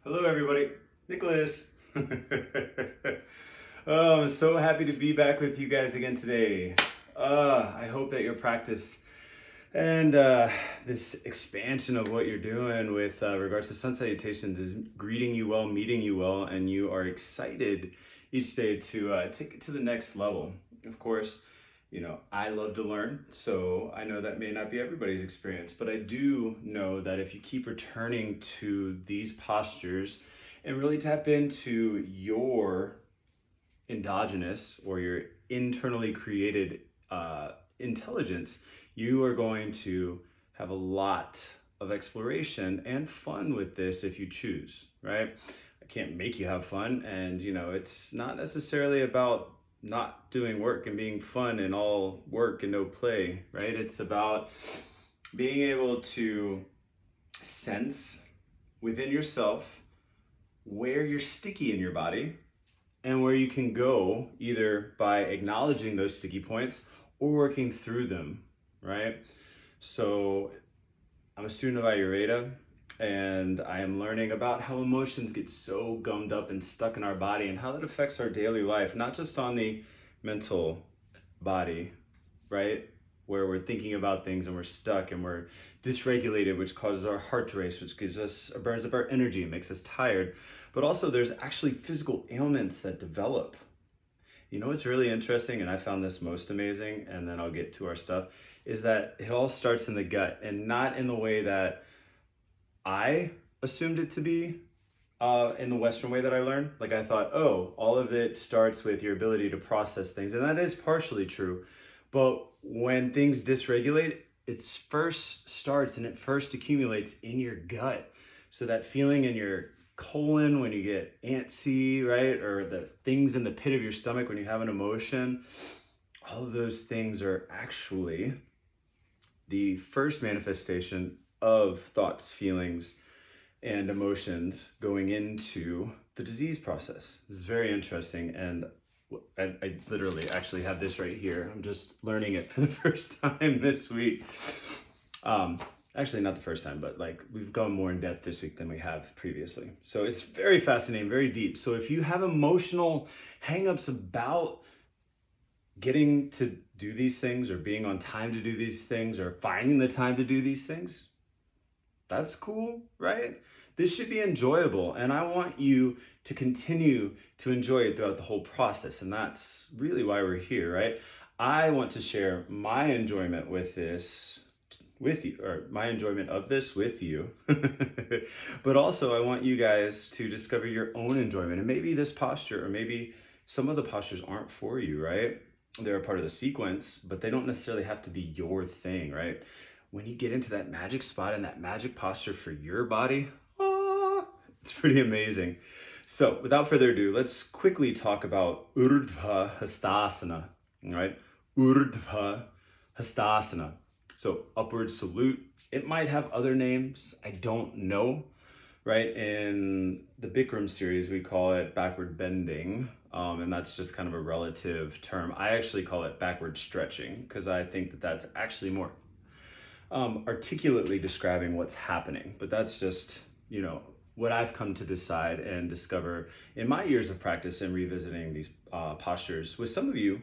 Hello, everybody. Nicholas. Oh, I'm so happy to be back with you guys again today. I hope that your practice and this expansion of what you're doing with regards to sun salutations is greeting you well, meeting you well, and you are excited each day to take it to the next level. Of course, I love to learn, so I know that may not be everybody's experience, but I do know that if you keep returning to these postures and really tap into your endogenous or your internally created intelligence, you are going to have a lot of exploration and fun with this if you choose, right? I can't make you have fun, and it's not necessarily about not doing work and being fun and all work and no play, right? It's about being able to sense within yourself where you're sticky in your body and where you can go either by acknowledging those sticky points or working through them, right? So I'm a student of Ayurveda, and I am learning about how emotions get so gummed up and stuck in our body and how that affects our daily life, not just on the mental body, right? Where we're thinking about things and we're stuck and we're dysregulated, which causes our heart to race, which gives us, burns up our energy and makes us tired. But also, there's actually physical ailments that develop. You know what's really interesting, and I found this most amazing, and then I'll get to our stuff, is that it all starts in the gut, and not in the way that I assumed it to be in the Western way that I learned. Like I thought, oh, all of it starts with your ability to process things, and that is partially true. But when things dysregulate, it first starts and it first accumulates in your gut. So that feeling in your colon when you get antsy, right? Or the things in the pit of your stomach when you have an emotion, all of those things are actually the first manifestation of thoughts, feelings, and emotions going into the disease process. This is very interesting, and I literally actually have this right here. I'm just learning it for the first time this week. Actually, not the first time, but like we've gone more in depth this week than we have previously. So it's very fascinating, very deep. So if you have emotional hangups about getting to do these things or being on time to do these things or finding the time to do these things, that's cool, right? This should be enjoyable, and I want you to continue to enjoy it throughout the whole process, and that's really why we're here, right? I want to share my enjoyment with this with you, or my enjoyment of this with you. But also I want you guys to discover your own enjoyment, and maybe this posture or maybe some of the postures aren't for you, right? They're a part of the sequence, but they don't necessarily have to be your thing, right? When you get into that magic spot and that magic posture for your body, it's pretty amazing. So without further ado, let's quickly talk about Urdhva Hastasana, right? Urdhva Hastasana. So upward salute. It might have other names. I don't know, right? In the Bikram series, we call it backward bending. And that's just kind of a relative term. I actually call it backward stretching because I think that that's actually more articulately describing what's happening. But that's just, what I've come to decide and discover in my years of practice and revisiting these postures with some of you.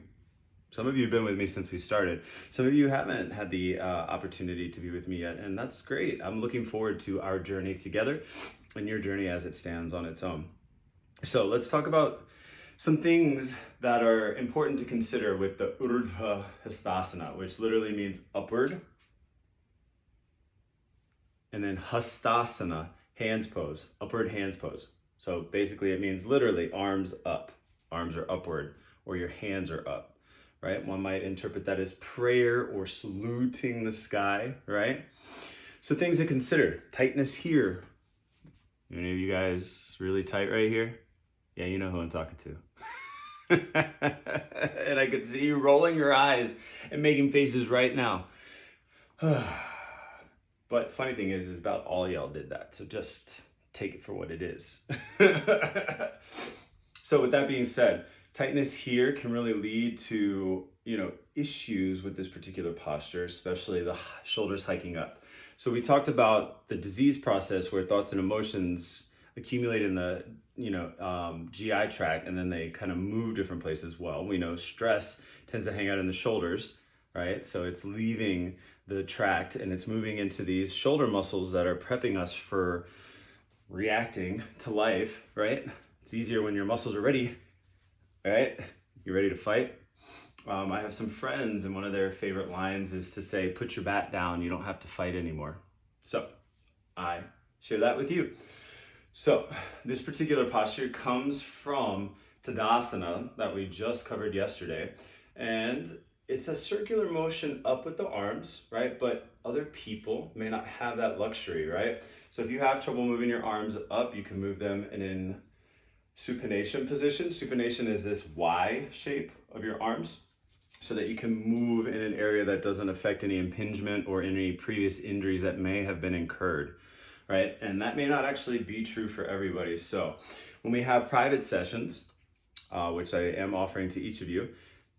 Some of you have been with me since we started. Some of you haven't had the opportunity to be with me yet, and that's great. I'm looking forward to our journey together and your journey as it stands on its own. So let's talk about some things that are important to consider with the Urdhva Hastasana, which literally means upward, and then Hastasana, hands pose, upward hands pose. So basically it means literally arms up, arms are upward, or your hands are up, right? One might interpret that as prayer or saluting the sky, right? So things to consider: tightness here. Any of you guys really tight right here? Yeah, you know who I'm talking to. And I could see you rolling your eyes and making faces right now. But funny thing is about all y'all did that. So just take it for what it is. So with that being said, tightness here can really lead to, issues with this particular posture, especially the shoulders hiking up. So we talked about the disease process where thoughts and emotions accumulate in the GI tract, and then they kind of move different places. Well, we know stress tends to hang out in the shoulders, right? So it's leaving the tract and it's moving into these shoulder muscles that are prepping us for reacting to life, right? It's easier when your muscles are ready, right? You're ready to fight. I have some friends, and one of their favorite lines is to say, put your bat down, you don't have to fight anymore. So I share that with you. So this particular posture comes from Tadasana that we just covered yesterday. And it's a circular motion up with the arms, right? But other people may not have that luxury, right? So if you have trouble moving your arms up, you can move them in supination position. Supination is this Y shape of your arms so that you can move in an area that doesn't affect any impingement or any previous injuries that may have been incurred, right? And that may not actually be true for everybody. So when we have private sessions, which I am offering to each of you,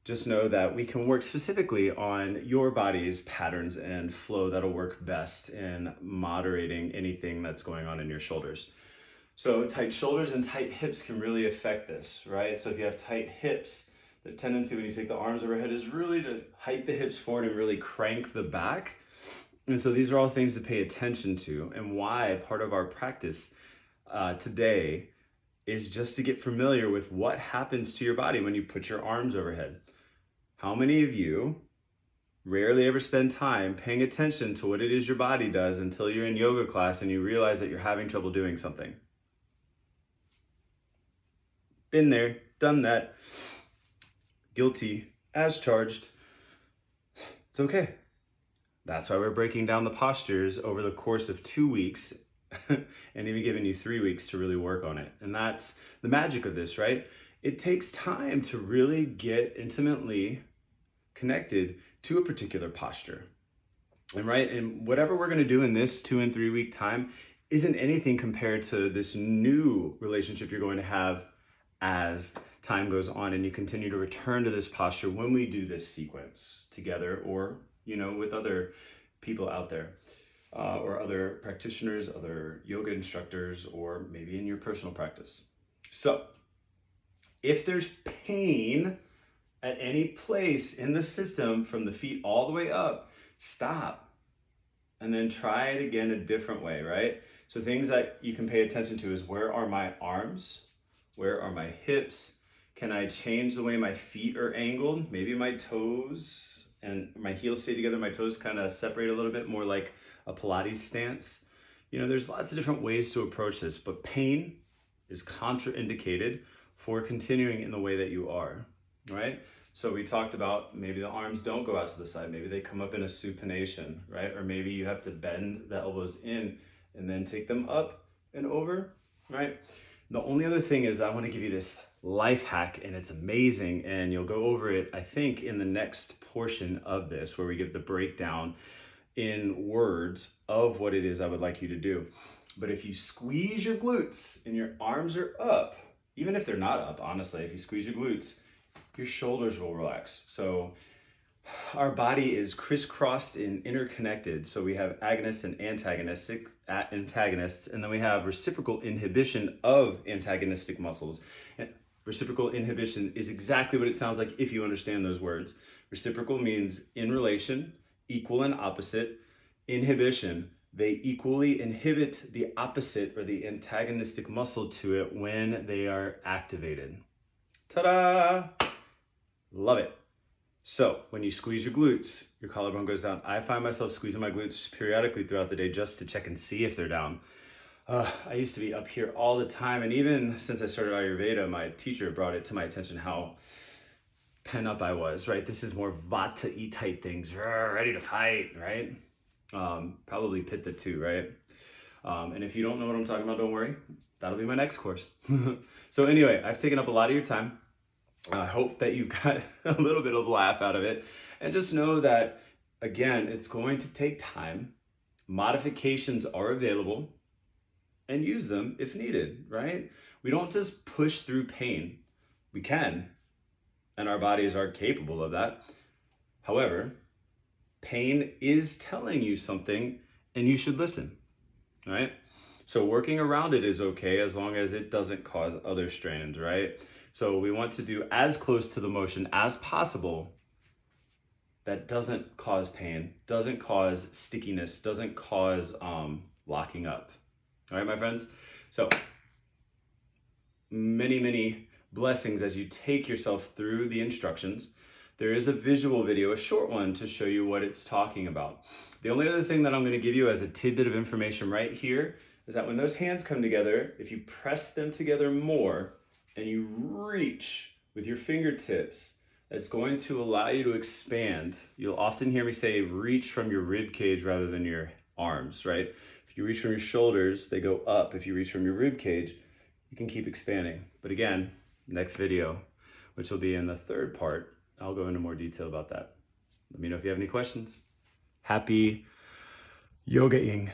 just know that we can work specifically on your body's patterns and flow that'll work best in moderating anything that's going on in your shoulders. So tight shoulders and tight hips can really affect this, right? So if you have tight hips, the tendency when you take the arms overhead is really to hike the hips forward and really crank the back. And so these are all things to pay attention to, and why part of our practice today is just to get familiar with what happens to your body when you put your arms overhead. How many of you rarely ever spend time paying attention to what it is your body does until you're in yoga class and you realize that you're having trouble doing something? Been there, done that. Guilty as charged. It's okay. That's why we're breaking down the postures over the course of 2 weeks and even giving you 3 weeks to really work on it. And that's the magic of this, right? It takes time to really get intimately connected to a particular posture. And whatever we're going to do in this 2 and 3 week time isn't anything compared to this new relationship you're going to have as time goes on and you continue to return to this posture when we do this sequence together, or with other people out there, or other practitioners, other yoga instructors, or maybe in your personal practice. So if there's pain at any place in the system from the feet all the way up, stop and then try it again a different way, right? So things that you can pay attention to is, where are my arms? Where are my hips? Can I change the way my feet are angled? Maybe my toes and my heels stay together, my toes kind of separate a little bit, more like a Pilates stance. There's lots of different ways to approach this, but pain is contraindicated for continuing in the way that you are, right? So we talked about maybe the arms don't go out to the side, maybe they come up in a supination, right? Or maybe you have to bend the elbows in and then take them up and over, right? The only other thing is, I want to give you this life hack, and it's amazing, and you'll go over it, I think, in the next portion of this, where we give the breakdown in words of what it is I would like you to do. But if you squeeze your glutes and your arms are up, even if they're not up, honestly, if you squeeze your glutes, your shoulders will relax. So our body is crisscrossed and interconnected. So we have agonists and antagonists, and then we have reciprocal inhibition of antagonistic muscles. And reciprocal inhibition is exactly what it sounds like if you understand those words. Reciprocal means in relation, equal and opposite. Inhibition, they equally inhibit the opposite or the antagonistic muscle to it when they are activated. Ta-da! Love it. So when you squeeze your glutes, your collarbone goes down. I find myself squeezing my glutes periodically throughout the day just to check and see if they're down. I used to be up here all the time. And even since I started Ayurveda, my teacher brought it to my attention how pent up I was, right? This is more Vata-y type things, ready to fight, right? Probably Pitta too, right? And if you don't know what I'm talking about, don't worry. That'll be my next course. So anyway, I've taken up a lot of your time. I hope that you've got a little bit of a laugh out of it. And just know that, again, it's going to take time. Modifications are available, and use them if needed, right? We don't just push through pain. We can, and our bodies are capable of that. However, pain is telling you something, and you should listen, right? So working around it is okay as long as it doesn't cause other strains, right? So we want to do as close to the motion as possible that doesn't cause pain, doesn't cause stickiness, doesn't cause locking up. All right, my friends? So many blessings as you take yourself through the instructions. There is a visual video, a short one, to show you what it's talking about. The only other thing that I'm going to give you as a tidbit of information right here is that when those hands come together, if you press them together more and you reach with your fingertips, it's going to allow you to expand. You'll often hear me say reach from your rib cage rather than your arms, right? If you reach from your shoulders, they go up. If you reach from your rib cage, you can keep expanding. But again, next video, which will be in the third part, I'll go into more detail about that. Let me know if you have any questions. Happy yoga-ing.